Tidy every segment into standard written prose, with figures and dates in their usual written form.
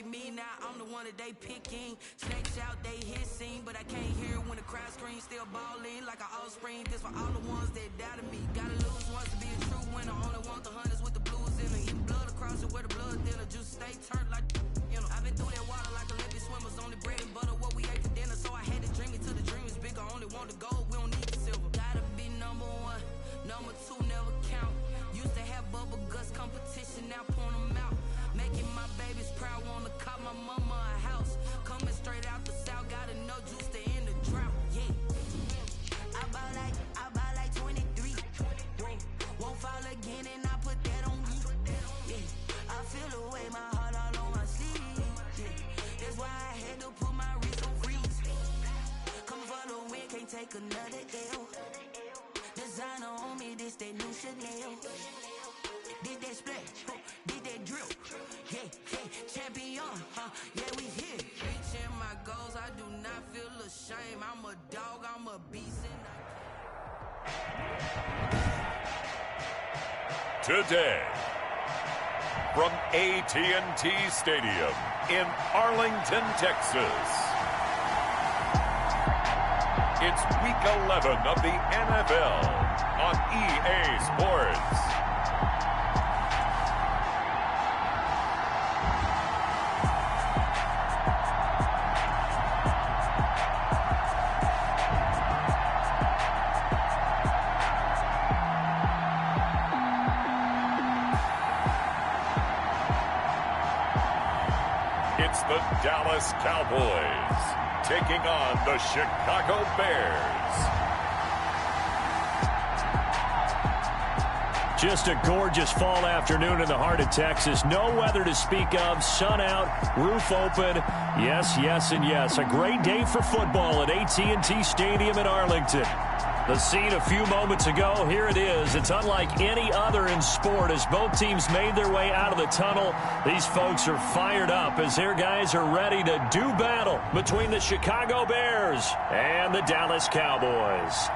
at me, now I'm the one that they picking. Snakes out, they hissing, but I can't hear when the crowd screams. Still balling like an offspring. This for all the ones that doubted me. Gotta lose once to be a true winner. Only want the hunters with the blues in it. Even blood across it where the blood thinner. Just stay turned like, you know. I've been through that water like Olympic swimmers. Only bread and butter what we ate for dinner. So I had to dream it till the dream is bigger. Only want the gold, we don't need the silver. Gotta be number one, number two never count. Used to have bubble guts competition, now point them out. Making my babies proud, wanna cop my mama a house. Coming straight out the south, got enough juice to end the drought. Yeah, I buy like 23. Won't fall again, and I put that on me. Yeah, I feel the way, my heart all on my sleeve. Yeah, that's why I had to put my wrist on freeze. Coming for the win, can't take another L. Designer on me, this that new Chanel. Did that splash, did that drill. Yeah, champion, yeah, we here. Reaching my goals, I do not feel ashamed. I'm a dog, I'm a beast. Today, from AT&T Stadium in Arlington, Texas, it's Week 11 of the NFL on EA Sports. It's the Dallas Cowboys taking on the Chicago Bears. Just a gorgeous fall afternoon in the heart of Texas. No weather to speak of. Sun out, roof open. Yes, yes, and yes. A great day for football at AT&T Stadium in Arlington. The scene a few moments ago, here it is. It's unlike any other in sport as both teams made their way out of the tunnel. These folks are fired up as their guys are ready to do battle between the Chicago Bears and the Dallas Cowboys.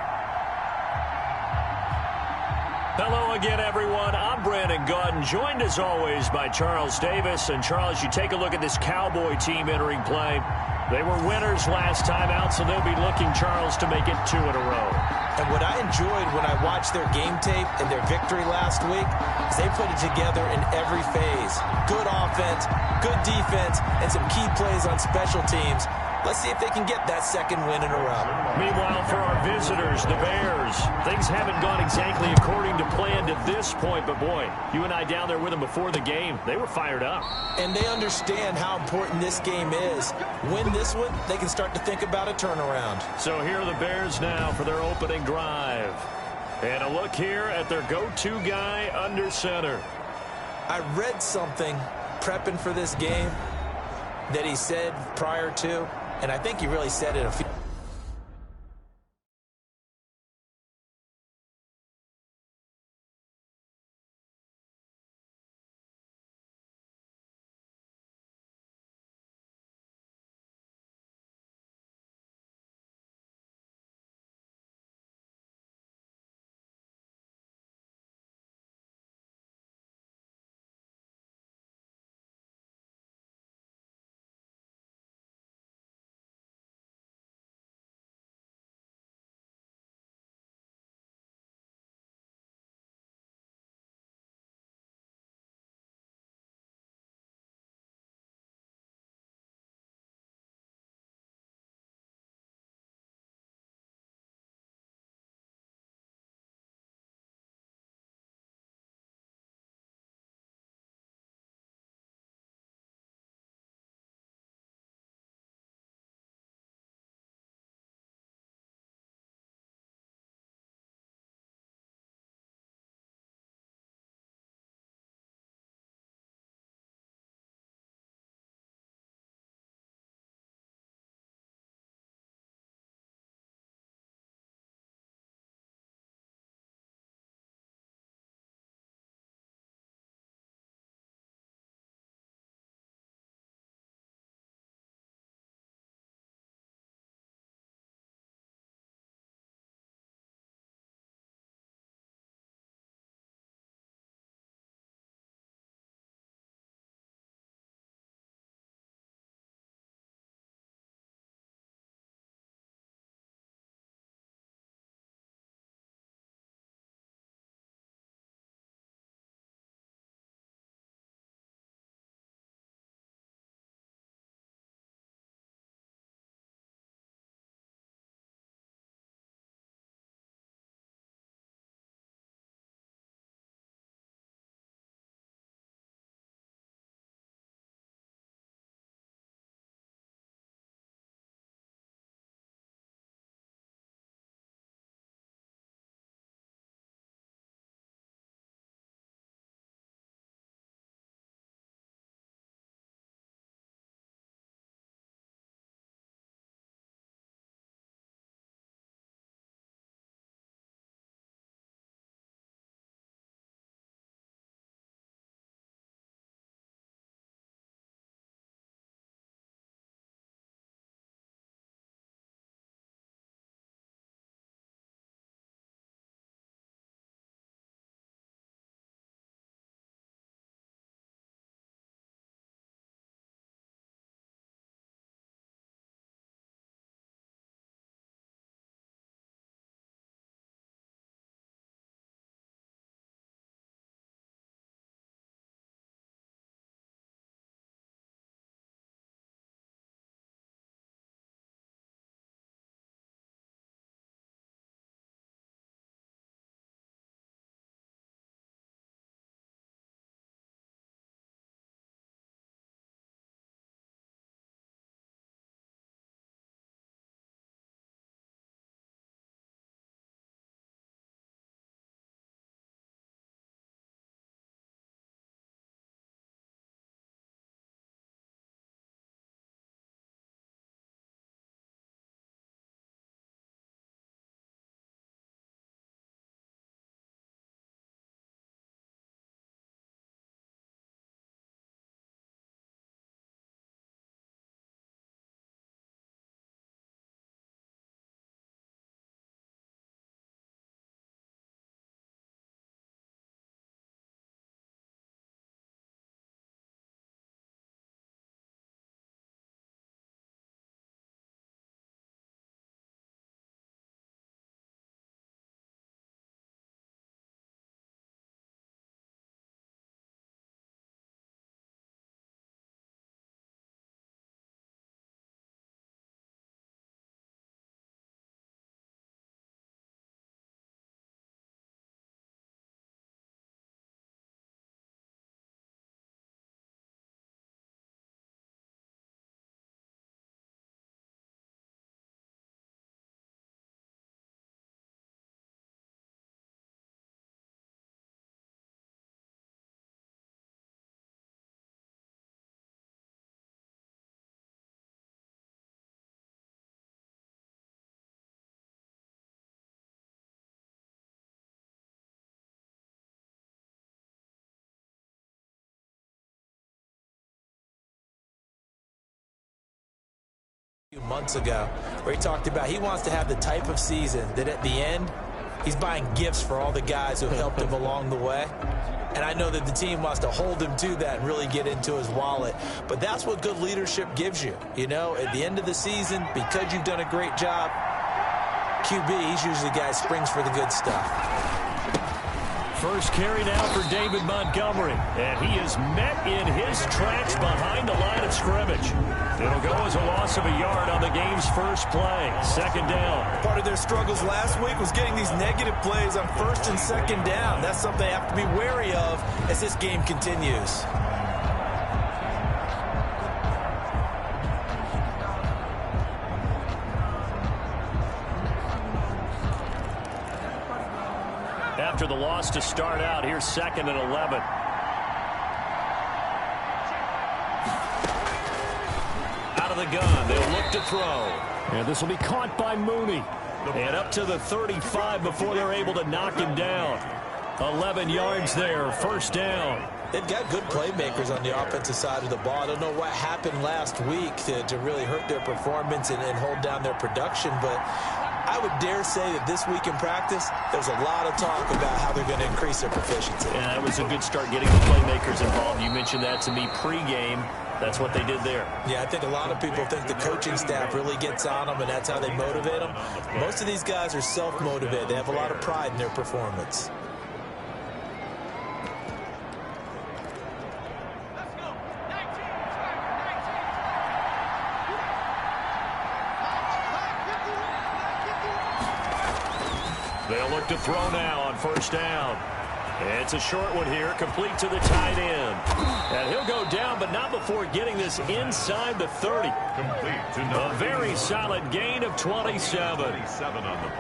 Hello again, everyone. I'm Brandon Gaudin, joined as always by Charles Davis. And Charles, you take a look at this Cowboy team entering play. They were winners last time out, so they'll be looking, Charles, to make it 2 in a row. And what I enjoyed when I watched their game tape and their victory last week is they put it together in every phase. Good offense, good defense, and some key plays on special teams. Let's see if they can get that second win in a row. Meanwhile, for our visitors, the Bears, things haven't gone exactly according to plan to this point. But, boy, you and I down there with them before the game, they were fired up. And they understand how important this game is. Win this one, they can start to think about a turnaround. So here are the Bears now for their opening drive. And a look here at their go-to guy under center. I read something prepping for this game that he said prior to, and I think he really said it a few months ago where he talked about he wants to have the type of season that at the end, he's buying gifts for all the guys who helped him along the way. And I know that the team wants to hold him to that and really get into his wallet. But that's what good leadership gives you. You know, at the end of the season, because you've done a great job, QB, he's usually the guy who springs for the good stuff. First carry now for David Montgomery. And he is met in his tracks behind the line of scrimmage. It'll go as a loss of a yard on the game's first play. Second down. Part of their struggles last week was getting these negative plays on first and second down. That's something they have to be wary of as this game continues. After the loss to start out, here's 2nd and 11. Out of the gun, they'll look to throw. And this will be caught by Mooney. And up to the 35 before they're able to knock him down. 11 yards there, first down. They've got good playmakers on the offensive side of the ball. I don't know what happened last week to really hurt their performance and hold down their production, but I would dare say that this week in practice, there's a lot of talk about how they're going to increase their proficiency. And that was a good start getting the playmakers involved. You mentioned that to me pregame. That's what they did there. Yeah, I think a lot of people think the coaching staff really gets on them, and that's how they motivate them. Most of these guys are self-motivated. They have a lot of pride in their performance. They'll look to throw now on first down. It's a short one here, complete to the tight end. And he'll go down, but not before getting this inside the 30. A very solid gain of 27.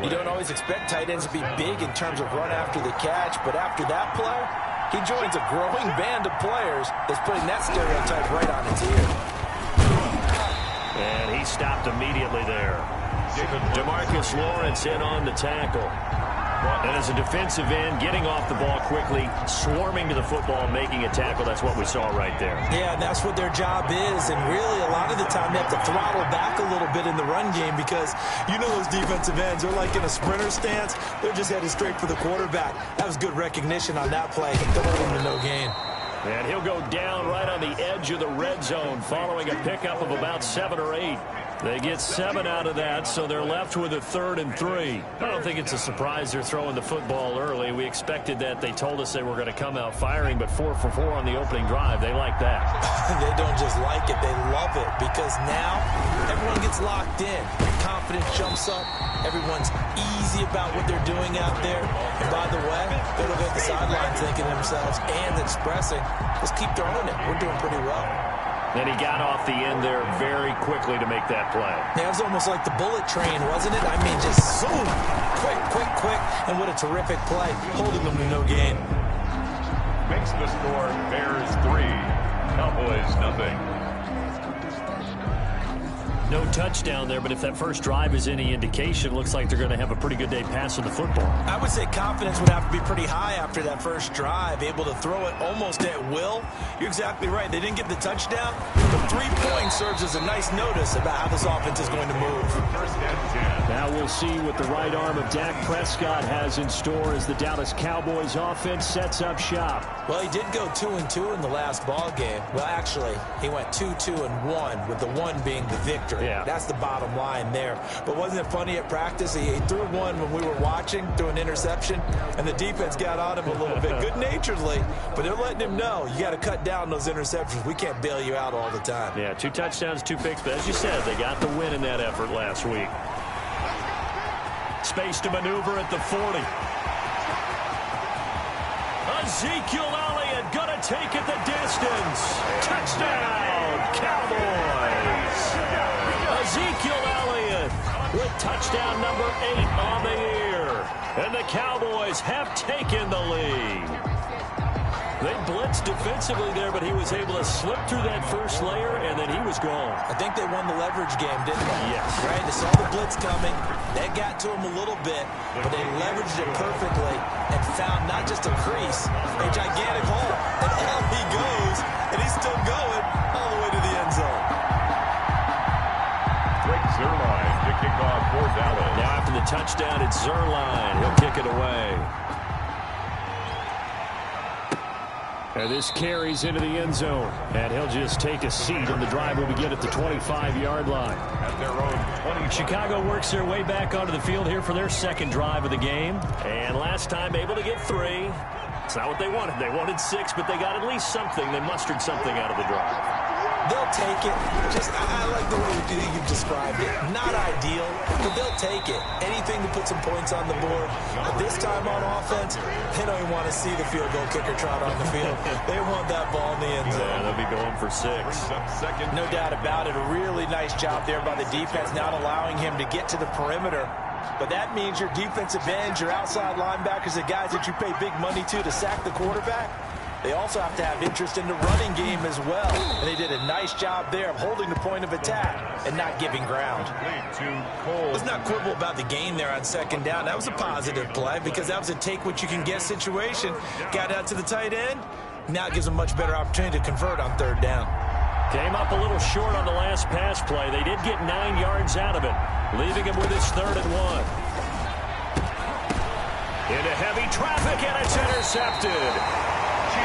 You don't always expect tight ends to be big in terms of run after the catch, but after that play, he joins a growing band of players that's putting that stereotype right on its ear. And he stopped immediately there. DeMarcus Lawrence in on the tackle. And as a defensive end, getting off the ball quickly, swarming to the football, making a tackle, that's what we saw right there. Yeah, and that's what their job is. And really, a lot of the time, they have to throttle back a little bit in the run game because you know those defensive ends, they're like in a sprinter stance. They're just headed straight for the quarterback. That was good recognition on that play. Don't hold him to no gain. And he'll go down right on the edge of the red zone following a pickup of about 7 or 8. They get 7 out of that, so they're left with a 3rd and 3. I don't think it's a surprise they're throwing the football early. We expected that. They told us they were going to come out firing, but 4 for 4 on the opening drive. They like that. They don't just like it, they love it, because now everyone gets locked in. Confidence jumps up. Everyone's easy about what they're doing out there. And by the way, they look at the sidelines thinking to themselves and expressing, let's keep throwing it. We're doing pretty well. Then he got off the end there very quickly to make that play. Yeah, it was almost like the bullet train, wasn't it? I mean, just zoom, quick, and what a terrific play, holding them to no gain. Makes the score Bears 3, Cowboys nothing. No touchdown there, but if that first drive is any indication, looks like they're going to have a pretty good day passing the football. I would say confidence would have to be pretty high after that first drive, able to throw it almost at will. You're exactly right. They didn't get the touchdown, but 3 points serves as a nice notice about how this offense is going to move. Now we'll see what the right arm of Dak Prescott has in store as the Dallas Cowboys offense sets up shop. Well, he did go 2-2 in the last ball game. Well, actually, he went 2-2-1, with the 1 being the victory. Yeah. That's the bottom line there. But wasn't it funny at practice? He threw one when we were watching, threw an interception, and the defense got on him a little bit, good-naturedly. But they're letting him know, you got to cut down those interceptions. We can't bail you out all the time. Yeah, 2 touchdowns, 2 picks. But as you said, they got the win in that effort last week. Space to maneuver at the 40. Ezekiel Elliott going to take it the distance. Touchdown, Cowboys. Ezekiel Elliott with touchdown number 8 on the year. And the Cowboys have taken the lead. They blitzed defensively there, but he was able to slip through that first layer, and then he was gone. I think they won the leverage game, didn't they? Yes. Right? They saw the blitz coming. That got to him a little bit, but they leveraged it perfectly and found not just a crease, a gigantic hole. And out he goes, and he's still going all the way to the end zone. Quick 0 touchdown. It's Zuerlein. He'll kick it away. And this carries into the end zone. And he'll just take a seat, and the drive will begin at the 25-yard line. At their own 20. Chicago works their way back onto the field here for their second drive of the game. And last time able to get 3. It's not what they wanted. They wanted 6, but they got at least something. They mustered something out of the drive. They'll take it. I like the way you described it. Not ideal, but they'll take it. Anything to put some points on the board. But this time on offense, they don't even want to see the field goal kicker trot on the field. They want that ball in the end zone. Yeah, they'll be going for 6. No doubt about it. A really nice job there by the defense, not allowing him to get to the perimeter. But that means your defensive ends, your outside linebackers, the guys that you pay big money to sack the quarterback, they also have to have interest in the running game as well. And they did a nice job there of holding the point of attack and not giving ground. Let's not quibble about the gain there on second down. That was a positive play because that was a take-what-you-can-get situation. Got out to the tight end. Now it gives them a much better opportunity to convert on third down. Came up a little short on the last pass play. They did get 9 yards out of it, leaving him with his 3rd and 1. Into heavy traffic, and it's intercepted.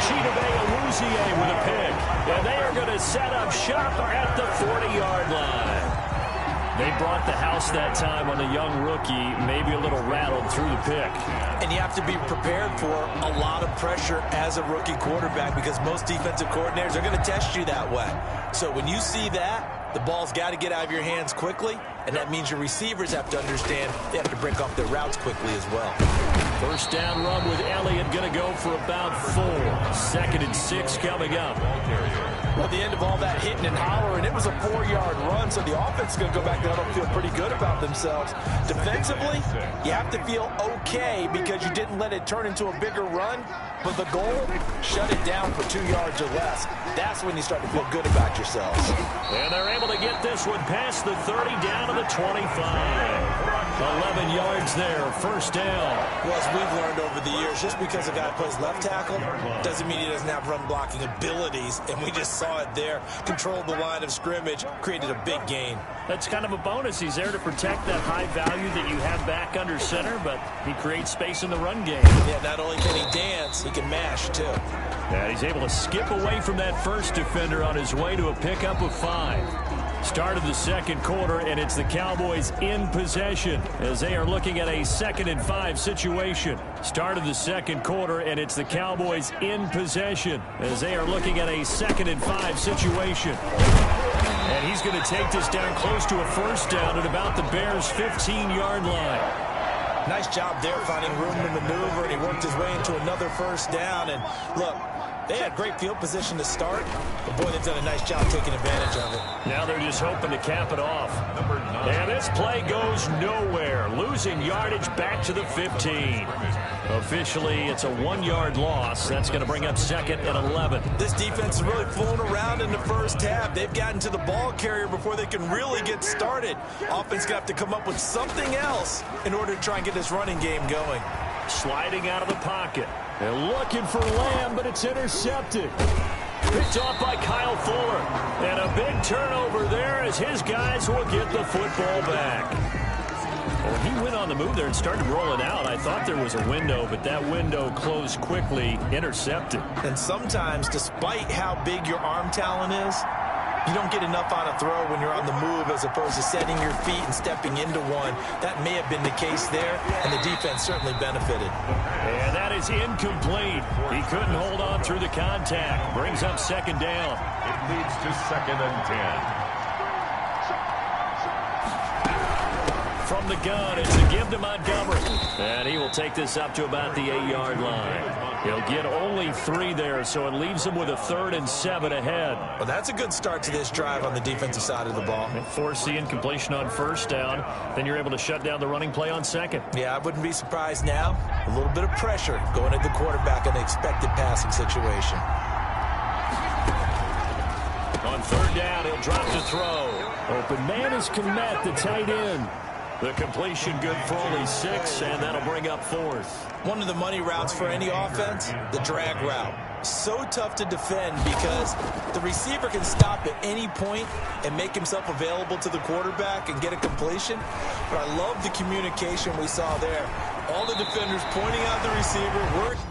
Chidobe Awuzie with a pick. And they are going to set up shop at the 40-yard line. They brought the house that time on the young rookie, maybe a little rattled through the pick. And you have to be prepared for a lot of pressure as a rookie quarterback because most defensive coordinators are going to test you that way. So when you see that, the ball's got to get out of your hands quickly, and that means your receivers have to understand they have to break off their routes quickly as well. First down run with Elliott going to go for about 4. 2nd and 6 coming up. Well, the end of all that hitting and hollering, it was a 4-yard run, so the offense is going to go back there and feel pretty good about themselves. Defensively, you have to feel okay because you didn't let it turn into a bigger run, but the goal, shut it down for 2 yards or less. That's when you start to feel good about yourselves. And they're able to get this one past the 30 down to the 25. 11 yards there, first down. Well, as we've learned over the years, just because a guy plays left tackle doesn't mean he doesn't have run blocking abilities, and we just saw it there. Controlled the line of scrimmage, created a big gain. That's kind of a bonus. He's there to protect that high value that you have back under center, but he creates space in the run game. Yeah, not only can he dance, he can mash, too. Yeah, he's able to skip away from that first defender on his way to a pickup of 5. Start of the second quarter, and it's the Cowboys in possession as they are looking at a 2nd and 5 situation. Start of the second quarter, and it's the Cowboys in possession as they are looking at a 2nd and 5 situation. And he's going to take this down close to a first down at about the Bears' 15-yard line. Nice job there finding room to maneuver, and he worked his way into another first down. And look, they had great field position to start, but boy, they've done a nice job taking advantage of it. Now they're just hoping to cap it off. And this play goes nowhere, losing yardage back to the 15. Officially, it's a 1-yard loss. That's going to bring up 2nd and 11. This defense is really flown around in the first half. They've gotten to the ball carrier before they can really get started. Offense got to come up with something else in order to try and get this running game going. Sliding out of the pocket. They're looking for Lamb, but it's intercepted. Picked off by Kyle Fuller. And a big turnover there as his guys will get the football back. Well, he went on the move there and started rolling out. I thought there was a window, but that window closed quickly, intercepted. And sometimes, despite how big your arm talent is, you don't get enough on a throw when you're on the move as opposed to setting your feet and stepping into one. That may have been the case there, and the defense certainly benefited. And that is incomplete. He couldn't hold on through the contact. Brings up 2nd down. It leads to 2nd and 10. From the gun, it's a give to Montgomery. And he will take this up to about the 8-yard line. He'll get only 3 there, so it leaves him with a 3rd and 7 ahead. Well, that's a good start to this drive on the defensive side of the ball. Force the incompletion on first down. Then you're able to shut down the running play on 2nd. Yeah, I wouldn't be surprised now. A little bit of pressure going at the quarterback in the expected passing situation. On 3rd down, he'll drop to throw. Open man is Kmet, the tight end. The completion good for only 6, and that'll bring up 4th. One of the money routes for any offense, the drag route. So tough to defend because the receiver can stop at any point and make himself available to the quarterback and get a completion. But I love the communication we saw there. All the defenders pointing out the receiver, working.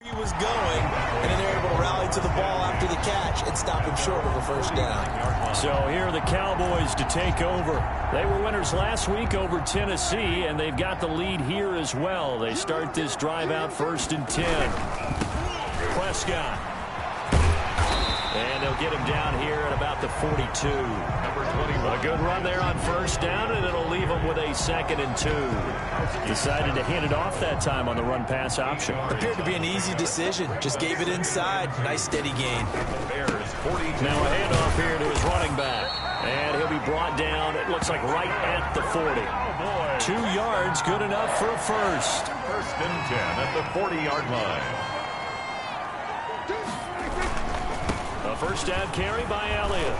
He was going, and then they're able to rally to the ball after the catch and stop him short of a first down. So here are the Cowboys to take over. They were winners last week over Tennessee, and they've got the lead here as well. They start this drive out 1st and 10. Prescott. And they'll get him down here at about the 42. Number 21. A good run there on 1st down, and it'll leave them with a 2nd and 2. Decided to hand it off that time on the run-pass option. Appeared to be an easy decision. Just gave it inside. Nice steady gain. Now a handoff here to his running back. And he'll be brought down, it looks like right at the 40. 2 yards, good enough for a first. 1st and 10 at the 40-yard line. A first down carry by Elliott.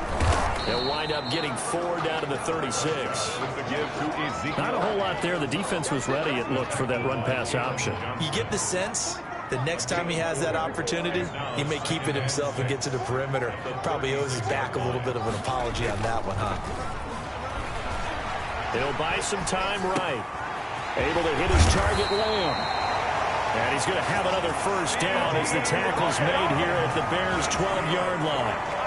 They'll wind up getting 4 down to the 36. Not a whole lot there. The defense was ready, it looked, for that run-pass option. You get the sense that next time he has that opportunity, he may keep it himself and get to the perimeter. Probably owes his back a little bit of an apology on that one, huh? He'll buy some time right. Able to hit his target, Lamb. And he's going to have another first down as the tackle's made here at the Bears' 12-yard line.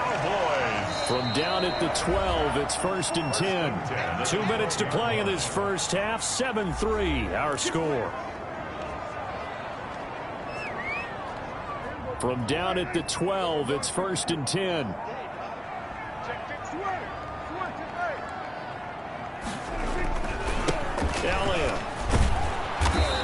From down at the 12, it's 1st and 10. 2 minutes to play in this first half. 7-3, our score. From down at the 12, it's 1st and 10. Elliott.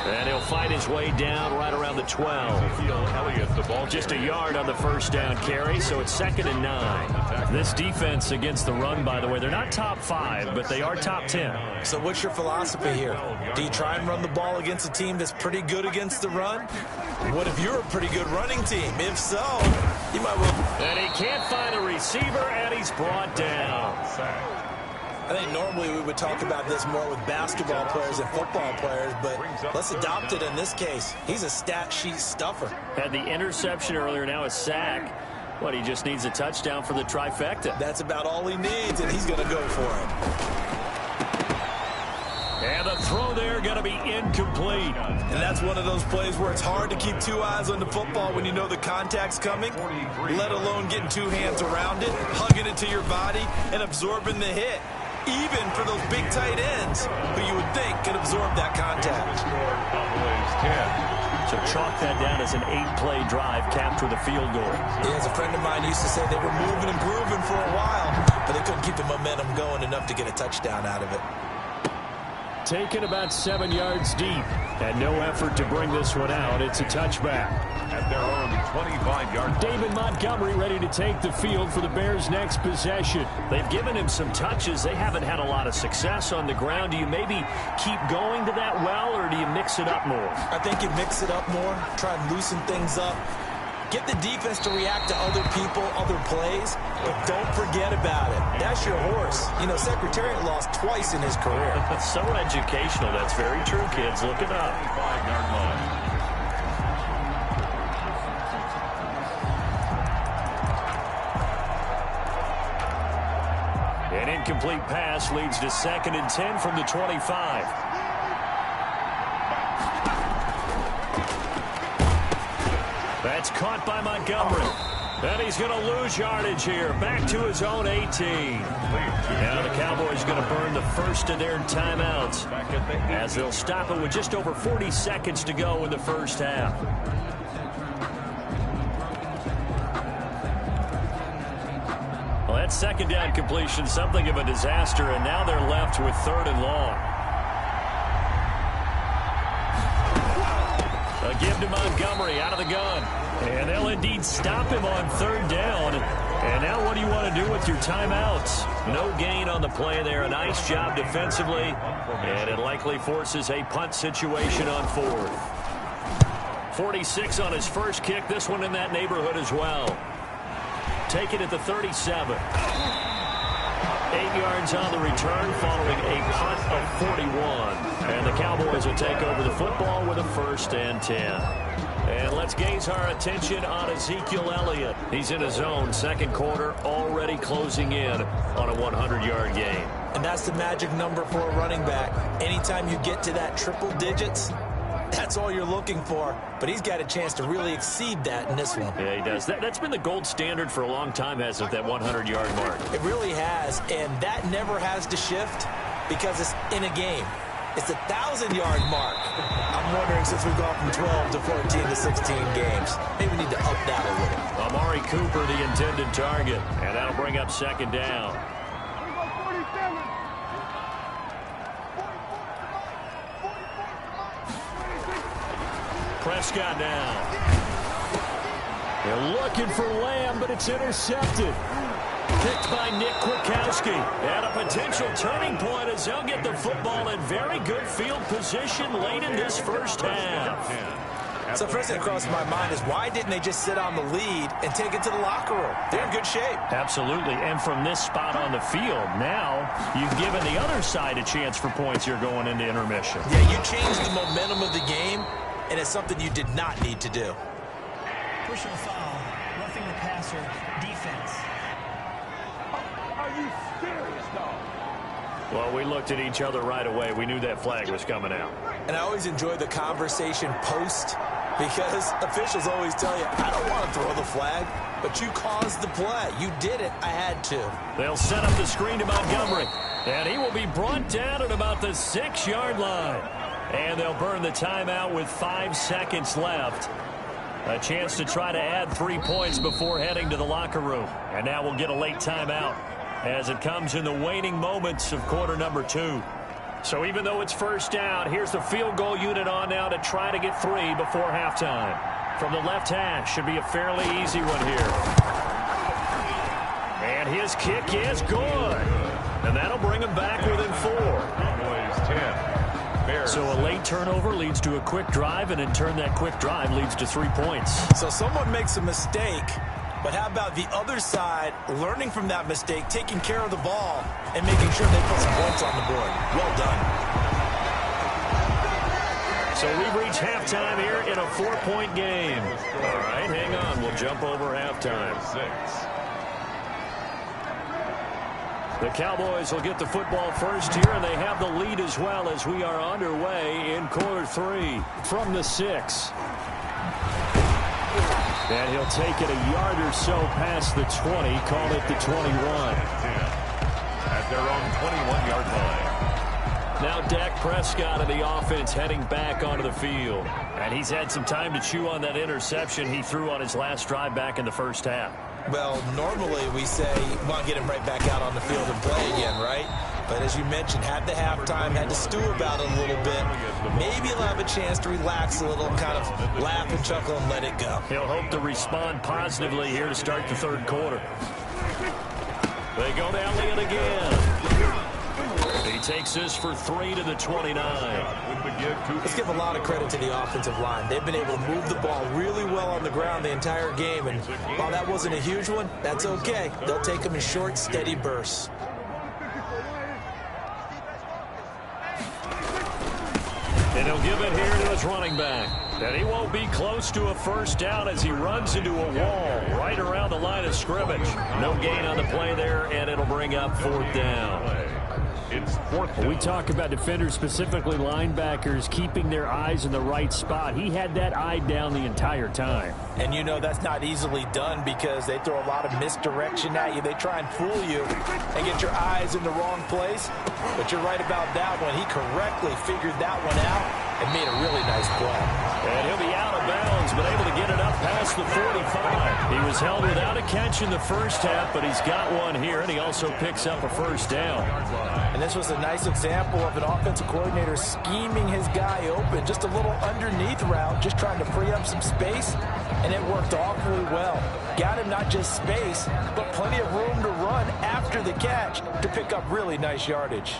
And he'll fight his way down right around the 12. Just a yard on the first down carry, so it's 2nd and 9. This defense against the run, by the way, they're not top 5, but they are top 10. So what's your philosophy here? Do you try and run the ball against a team that's pretty good against the run? What if you're a pretty good running team? If so, you might well. And he can't find a receiver, and he's brought down. I think normally we would talk about this more with basketball players and football players, but let's adopt it in this case. He's a stat sheet stuffer. Had the interception earlier, now a sack. What, he just needs a touchdown for the trifecta. That's about all he needs, and he's going to go for it. And the throw there going to be incomplete. And that's one of those plays where it's hard to keep 2 eyes on the football when you know the contact's coming, let alone getting 2 hands around it, hugging it to your body, and absorbing the hit. Even for those big tight ends who you would think could absorb that contact. So chalk that down as an 8-play drive, capture the field goal. Yeah, as a friend of mine used to say, they were moving and grooving for a while, but they couldn't keep the momentum going enough to get a touchdown out of it. Taken about 7 yards deep, and no effort to bring this one out. It's a touchback. At their own 25-yard. David Montgomery ready to take the field for the Bears' next possession. They've given him some touches. They haven't had a lot of success on the ground. Do you maybe keep going to that well, or do you mix it up more? I think you mix it up more, try and loosen things up. Get the defense to react to other people, other plays, but don't forget about it. That's your horse. You know, Secretariat lost twice in his career. So educational. That's very true, kids. Look it up. 5-yard line. An incomplete pass leads to 2nd and 10 from the 25. That's caught by Montgomery. And he's going to lose yardage here. Back to his own 18. Now the Cowboys going to burn the first of their timeouts as they'll stop it with just over 40 seconds to go in the first half. Well, that 2nd down completion, something of a disaster, and now they're left with 3rd and long. A give to Montgomery out of the gun. And they'll indeed stop him on 3rd down. And now what do you want to do with your timeouts? No gain on the play there. A nice job defensively, and it likely forces a punt situation on fourth. 46 on his first kick. This one in that neighborhood as well. Take it at the 37. 8 yards on the return following a punt of 41. And the Cowboys will take over the football with a 1st and 10. And let's gaze our attention on Ezekiel Elliott. He's in his own second quarter, already closing in on a 100-yard game. And that's the magic number for a running back. Anytime you get to that triple digits, that's all you're looking for. But he's got a chance to really exceed that in this one. Yeah, he does. That's been the gold standard for a long time, hasn't it, that 100-yard mark? It really has, and that never has to shift because it's in a game. It's a 1,000-yard mark. I'm wondering, since we've gone from 12 to 14 to 16 games, maybe we need to up that a little. Amari Cooper, the intended target, and that'll bring up 2nd down. Prescott now. They're looking for Lamb, but it's intercepted. Picked by Nick Kwiatkowski. And a potential turning point as they'll get the football in very good field position late in this first half. So first thing that crosses my mind is, why didn't they just sit on the lead and take it to the locker room? They're in good shape. Absolutely. And from this spot on the field, now you've given the other side a chance for points here going into intermission. Yeah, you changed the momentum of the game, and it's something you did not need to do. Personal foul, roughing the passer, defense. Are you serious, dog? Well, we looked at each other right away. We knew that flag was coming out. And I always enjoy the conversation post, because officials always tell you, I don't want to throw the flag, but you caused the play. You did it. I had to. They'll set up the screen to Montgomery, and he will be brought down at about the 6-yard line. And they'll burn the timeout with 5 seconds left. A chance to try to add 3 points before heading to the locker room. And now we'll get a late timeout as it comes in the waning moments of quarter number 2. So even though it's first down, here's the field goal unit on now to try to get 3 before halftime. From the left hash, should be a fairly easy one here. And his kick is good. And that'll bring him back within 4. Cowboys 10. So a late turnover leads to a quick drive, and in turn that quick drive leads to 3 points. So someone makes a mistake, but how about the other side learning from that mistake, taking care of the ball, and making sure they put some points on the board? Well done. So we've reached halftime here in a 4-point game. All right, hang on. We'll jump over halftime. 6. The Cowboys will get the football first here, and they have the lead as well as we are underway in quarter 3 from the 6. And he'll take it a yard or so past the 20, call it the 21. At their own 21-yard line. Now Dak Prescott of the offense heading back onto the field. And he's had some time to chew on that interception he threw on his last drive back in the first half. Well, normally we say, well, get him right back out on the field and play again, right? But as you mentioned, had the halftime, had to stew about it a little bit. Maybe he'll have a chance to relax a little, kind of laugh and chuckle and let it go. He'll hope to respond positively here to start the third quarter. They go to Elliott again. He takes this for 3 to the 29. Let's give a lot of credit to the offensive line. They've been able to move the ball really well on the ground the entire game. And while that wasn't a huge one, that's okay. They'll take them in short, steady bursts. And he'll give it here to his running back. And he won't be close to a first down as he runs into a wall right around the line of scrimmage. No gain on the play there, and it'll bring up 4th down. It's 4th. We talk about defenders, specifically linebackers, keeping their eyes in the right spot. He had that eye down the entire time. And you know that's not easily done because they throw a lot of misdirection at you. They try and fool you and get your eyes in the wrong place. But you're right about that one. He correctly figured that one out and made a really nice play. And he'll be out of bounds, but able to get it up past the 45. He was held without a catch in the first half, but he's got one here, and he also picks up a first down. And this was a nice example of an offensive coordinator scheming his guy open. Just a little underneath route, just trying to free up some space, and it worked awfully well. Got him not just space, but plenty of room to run after the catch to pick up really nice yardage.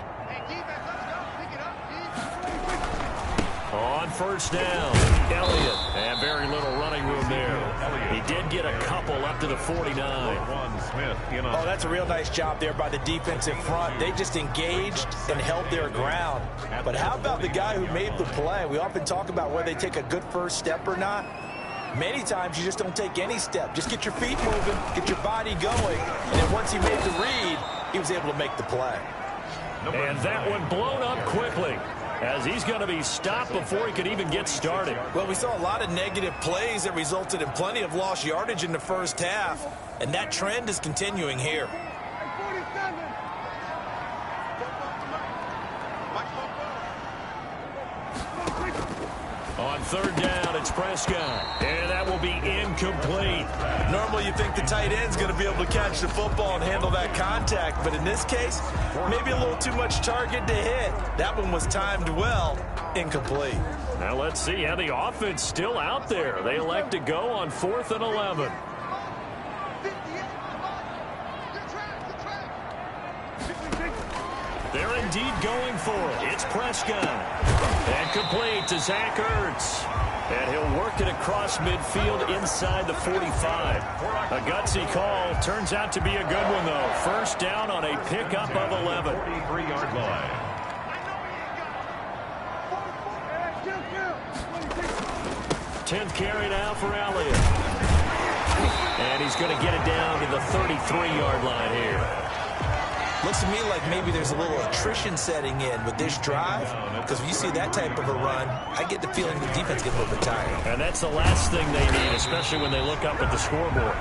On first down, Elliott, and very little running room there. He did get a couple up to the 49. Oh, that's a real nice job there by the defensive front. They just engaged and held their ground. But how about the guy who made the play? We often talk about whether they take a good first step or not. Many times you just don't take any step. Just get your feet moving, get your body going, and then once he made the read, he was able to make the play. And that one blown up quickly, as he's going to be stopped before he could even get started. Well, we saw a lot of negative plays that resulted in plenty of lost yardage in the first half, and that trend is continuing here. On third down, it's Prescott, and that will be incomplete. Normally you think the tight end's going to be able to catch the football and handle that contact, but in this case, maybe a little too much target to hit. That one was timed well, incomplete. Now let's see how the offense still out there. They elect to go on 4th and 11. They're indeed going for it. It's Prescott. And complete to Zach Ertz. And he'll work it across midfield inside the 45. A gutsy call. Turns out to be a good one, though. First down on a pickup of 11. 43-yard line. 10th carry now for Elliott. And he's going to get it down to the 33-yard line here. Looks to me like maybe there's a little attrition setting in with this drive, because when you see that type of a run, I get the feeling the defense gets a little bit tired. And that's the last thing they need, especially when they look up at the scoreboard.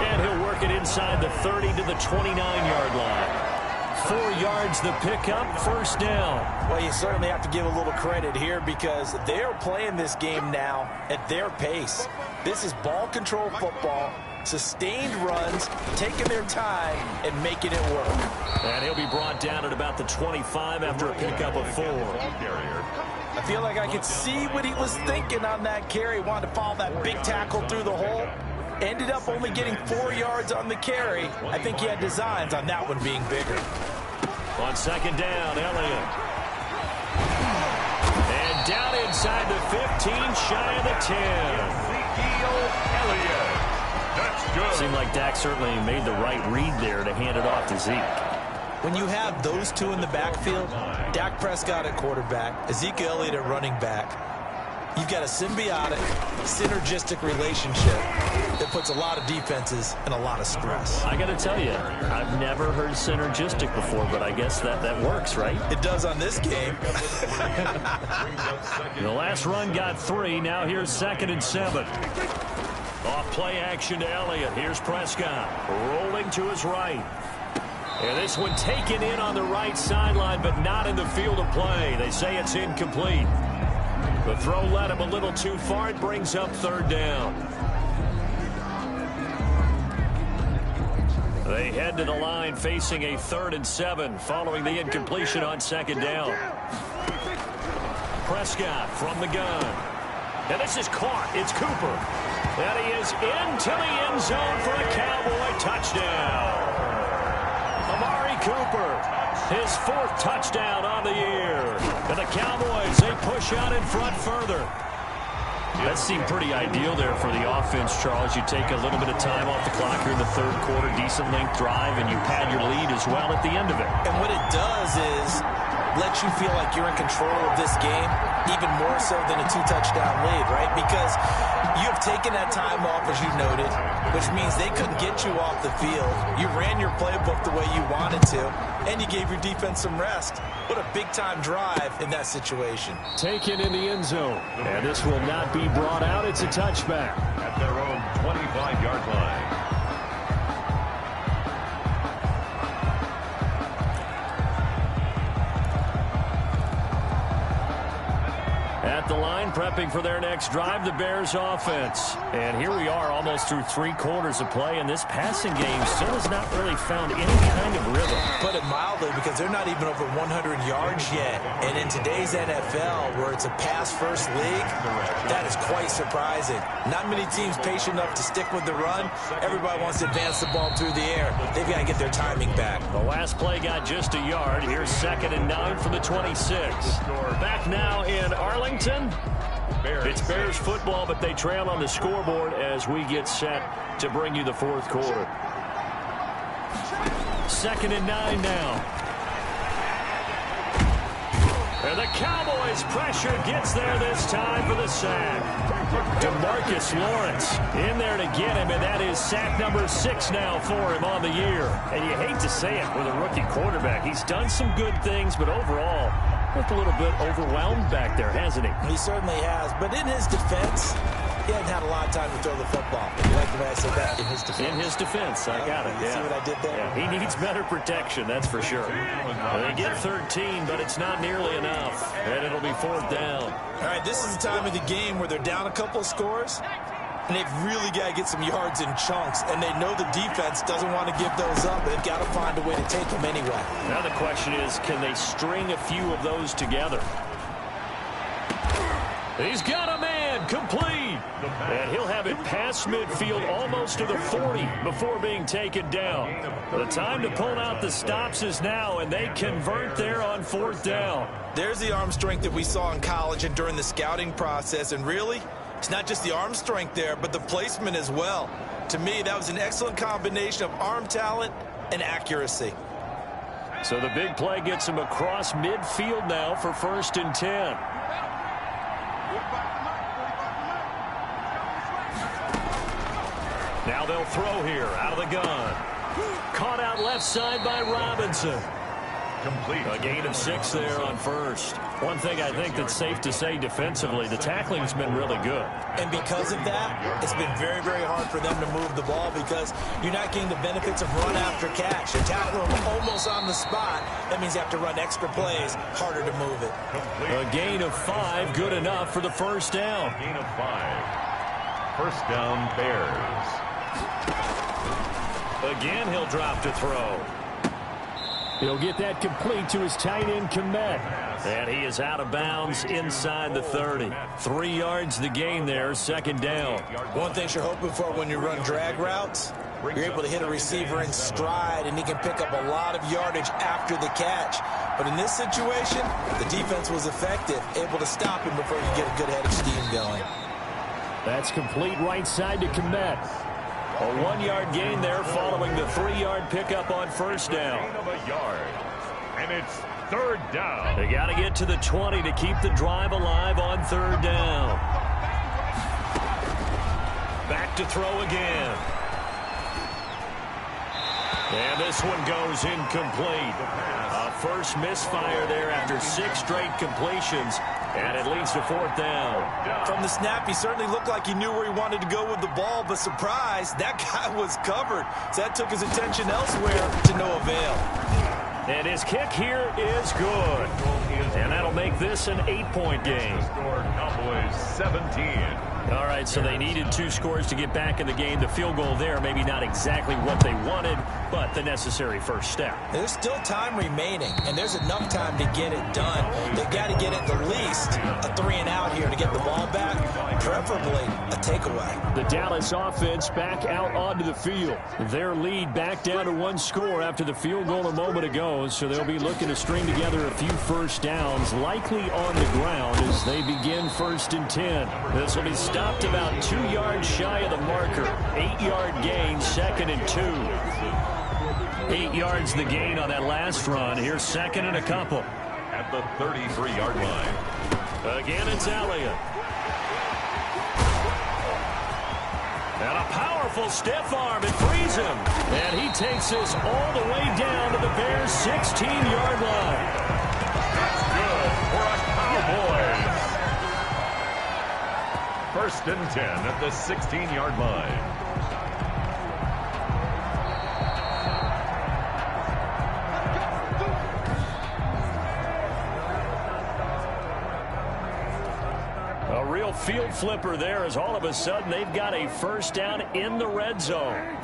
And he'll work it inside the 30 to the 29-yard line. 4 yards the pickup, first down. Well, you certainly have to give a little credit here because they're playing this game now at their pace. This is ball control football. Sustained runs, taking their time, and making it work. And he'll be brought down at about the 25 after a pickup of 4. I feel like I could see what he was thinking on that carry. Wanted to follow that big tackle through the hole. Ended up only getting 4 yards on the carry. I think he had designs on that one being bigger. On second down, Elliott. And down inside the 15, shy of the 10. Ezekiel Elliott. That's good. Seemed like Dak certainly made the right read there to hand it off to Zeke. When you have those two in the backfield, Dak Prescott at quarterback, Ezekiel Elliott at running back, you've got a symbiotic, synergistic relationship that puts a lot of defenses in a lot of stress. I got to tell you, I've never heard synergistic before, but I guess that works, right? It does on this game. The last run got 3. Now here's 2nd and 7. Off play action to Elliott. Here's Prescott rolling to his right. And this one taken in on the right sideline, but not in the field of play. They say it's incomplete. The throw led him a little too far. It brings up 3rd down. They head to the line facing a 3rd and 7 following the incompletion on 2nd down. Prescott from the gun. And this is caught. It's Cooper. And he is into the end zone for a Cowboy touchdown. Amari Cooper, his 4th touchdown on the year. And the Cowboys, they push out in front further. That seemed pretty ideal there for the offense, Charles. You take a little bit of time off the clock here in the 3rd quarter, decent length drive, and you pad your lead as well at the end of it. And what it does is let you feel like you're in control of this game, even more so than a 2-touchdown lead, right? Because you have taken that time off, as you noted, which means they couldn't get you off the field. You ran your playbook the way you wanted to, and you gave your defense some rest. What a big-time drive in that situation. Taken in the end zone, and this will not be brought out. It's a touchback. At their own 25-yard line. At the line, prepping for their next drive, the Bears offense. And here we are almost through 3 quarters of play, and this passing game still has not really found any kind of rhythm. Put it mildly, because they're not even over 100 yards yet. And in today's NFL, where it's a pass-first league, that is quite surprising. Not many teams patient enough to stick with the run. Everybody wants to advance the ball through the air. They've got to get their timing back. The last play got just a yard. Here's 2nd and 9 from the 26. Back now in Arlington. It's Bears football, but they trail on the scoreboard as we get set to bring you the 4th quarter. 2nd and 9 now. And the Cowboys pressure gets there this time for the sack. DeMarcus Lawrence in there to get him, and that is sack number 6 now for him on the year. And you hate to say it with a rookie quarterback. He's done some good things, but overall, looked a little bit overwhelmed back there, hasn't he? He certainly has, but in his defense, he hasn't had a lot of time to throw the football. You like the way I said that? In his defense. In his defense, I got it. You see what I did there? Yeah, he needs better protection, that's for sure. They get 13, but it's not nearly enough, and it'll be 4th down. All right, this is the time of the game where they're down a couple of scores, and they've really got to get some yards in chunks, and they know the defense doesn't want to give those up, but they've got to find a way to take them anyway. Now the question is, can they string a few of those together? He's got a man, complete. And he'll have it past midfield almost to the 40 before being taken down. The time to pull out the stops is now, and they convert there on 4th down. There's the arm strength that we saw in college and during the scouting process, and really, it's not just the arm strength there, but the placement as well. To me, that was an excellent combination of arm talent and accuracy. So the big play gets him across midfield now for 1st and 10. Now they'll throw here out of the gun. Caught out left side by Robinson. Complete. A gain of 6 there on 1st. One thing I think that's safe to say defensively, the tackling's been really good. And because of that, it's been very, very hard for them to move the ball because you're not getting the benefits of run after catch. You're tackling them almost on the spot. That means you have to run extra plays, harder to move it. A gain of 5, good enough for the 1st down. Gain of 5. 1st down, Bears. Again, he'll drop to throw. He'll get that complete to his tight end, Kmet. And he is out of bounds inside the 30. 3 yards the gain there, 2nd down. One thing you're hoping for when you run drag routes, you're able to hit a receiver in stride, and he can pick up a lot of yardage after the catch. But in this situation, the defense was effective, able to stop him before you get a good head of steam going. That's complete right side to Kmet. A 1-yard gain there following the 3-yard pickup on 1st down. Gain of a yard. And it's 3rd down. They got to get to the 20 to keep the drive alive on 3rd down. Back to throw again. And this one goes incomplete. A first misfire there after 6 straight completions. And it leads to 4th down. From the snap, he certainly looked like he knew where he wanted to go with the ball, but surprise, that guy was covered. So that took his attention elsewhere to no avail. And his kick here is good. And that'll make this an 8-point game. Score Cowboys 17. All right, so they needed 2 scores to get back in the game. The field goal there, maybe not exactly what they wanted, but the necessary first step. There's still time remaining, and there's enough time to get it done. They've got to get at the least a 3-and-out here to get the ball back, preferably a takeaway. The Dallas offense back out onto the field. Their lead back down to 1 score after the field goal a moment ago, so they'll be looking to string together a few first downs, likely on the ground as they begin 1st and 10. This will be stopped about 2 yards shy of the marker. 8-yard gain, 2nd and 2. 8 yards the gain on that last run. Here's 2nd and a couple. At the 33-yard line. Again, it's Elliott. And a powerful stiff arm. It frees him. And he takes us all the way down to the Bears' 16-yard line. That's good for a Cowboys. 1st and 10 at the 16-yard line. field flipper there as all of a sudden they've got a first down in the red zone.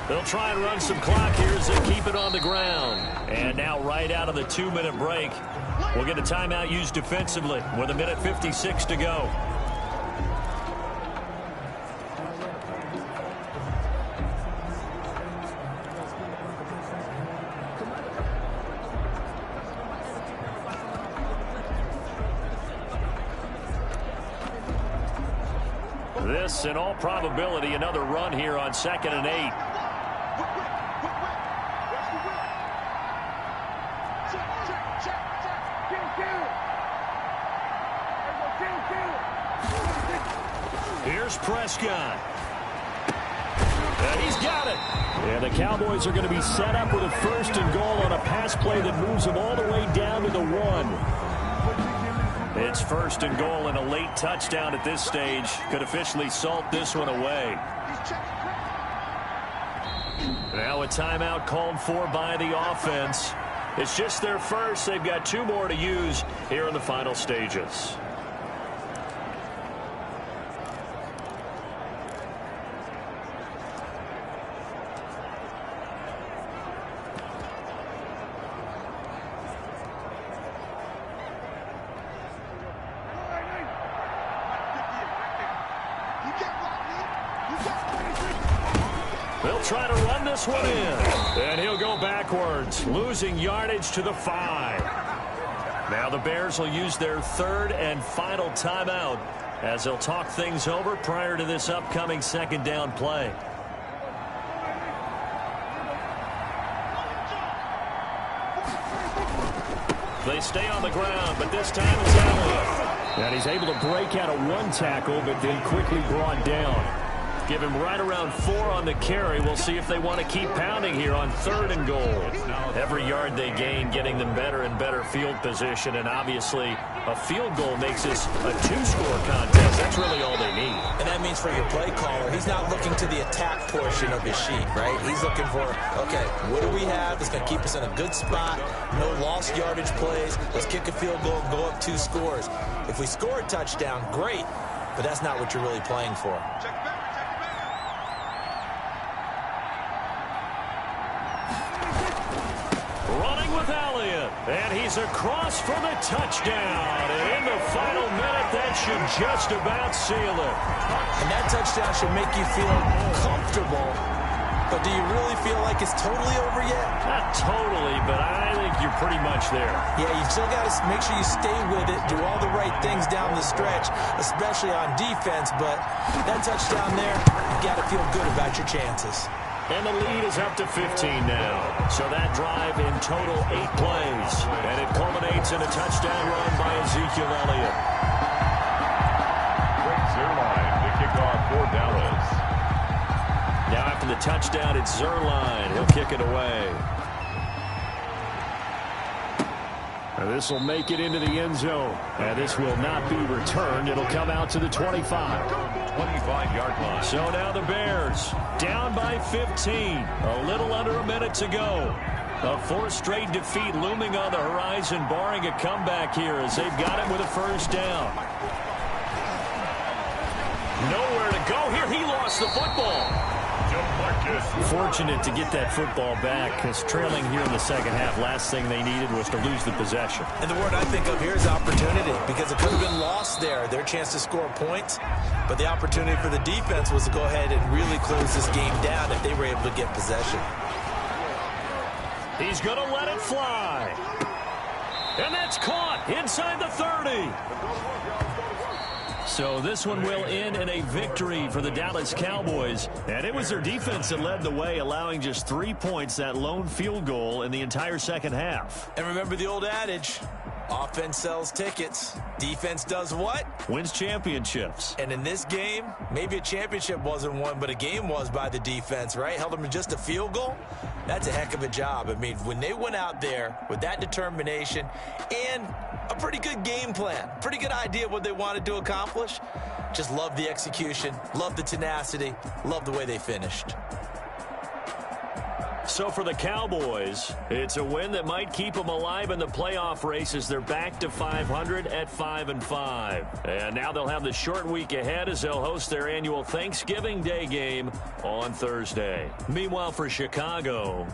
They'll try and run some clock here as they keep it on the ground. And now right out of the 2-minute break, we'll get a timeout used defensively with 1:56 to go. This, in all probability, another run here on 2nd and 8. Here's Prescott. And he's got it. And the Cowboys are going to be set up with a 1st and goal on a pass play that moves them all the way down to the 1. It's 1st and goal, and a late touchdown at this stage could officially salt this one away. Now a timeout called for by the offense. It's just their first. They've got 2 more to use here in the final stages. They'll try to run this one in. And he'll go backwards, losing yardage to the 5. Now the Bears will use their 3rd and final timeout as they'll talk things over prior to this upcoming 2nd down play. They stay on the ground, but this time it's Elliott. And he's able to break out of 1 tackle, but then quickly brought down. Give him right around 4 on the carry. We'll see if they want to keep pounding here on 3rd and goal. Every yard they gain getting them better and better field position, and obviously a field goal makes this a 2-score contest. That's really all they need. And that means for your play caller, he's not looking to the attack portion of his sheet, right? He's looking for, okay, what do we have that's going to keep us in a good spot? No lost yardage plays. Let's kick a field goal and go up 2 scores. If we score a touchdown, great, but that's not what you're really playing for. And he's across for the touchdown. And in the final minute, that should just about seal it. And that touchdown should make you feel comfortable. But do you really feel like it's totally over yet? Not totally, but I think you're pretty much there. Yeah, you still got to make sure you stay with it, do all the right things down the stretch, especially on defense. But that touchdown there, you got to feel good about your chances. And the lead is up to 15 now. So that drive in total 8 plays. And it culminates in a touchdown run by Ezekiel Elliott. Great Zuerlein to kick off for Dallas. Now after the touchdown, it's Zuerlein. He'll kick it away. This will make it into the end zone. And this will not be returned. It'll come out to the 25. 25-yard line. So now the Bears down by 15. A little under a minute to go. A 4th straight defeat looming on the horizon, barring a comeback here as they've got it with a 1st down. Nowhere to go here. He lost the football. Fortunate to get that football back, because trailing here in the 2nd half, last thing they needed was to lose the possession. And the word I think of here is opportunity, because it could have been lost there, their chance to score points. But the opportunity for the defense was to go ahead and really close this game down if they were able to get possession. He's going to let it fly. And that's caught inside the 30. So this one will end in a victory for the Dallas Cowboys. And it was their defense that led the way, allowing just 3 points, that lone field goal in the entire 2nd half. And remember the old adage, offense sells tickets. Defense does what? Wins championships. And in this game, maybe a championship wasn't won, but a game was by the defense, right? Held them to just a field goal. That's a heck of a job. I mean, when they went out there with that determination and a pretty good game plan, pretty good idea of what they wanted to accomplish, just love the execution, love the tenacity, love the way they finished. So for the Cowboys, it's a win that might keep them alive in the playoff race as they're back to 500 at 5-5. And now they'll have the short week ahead as they'll host their annual Thanksgiving Day game on Thursday. Meanwhile, for Chicago,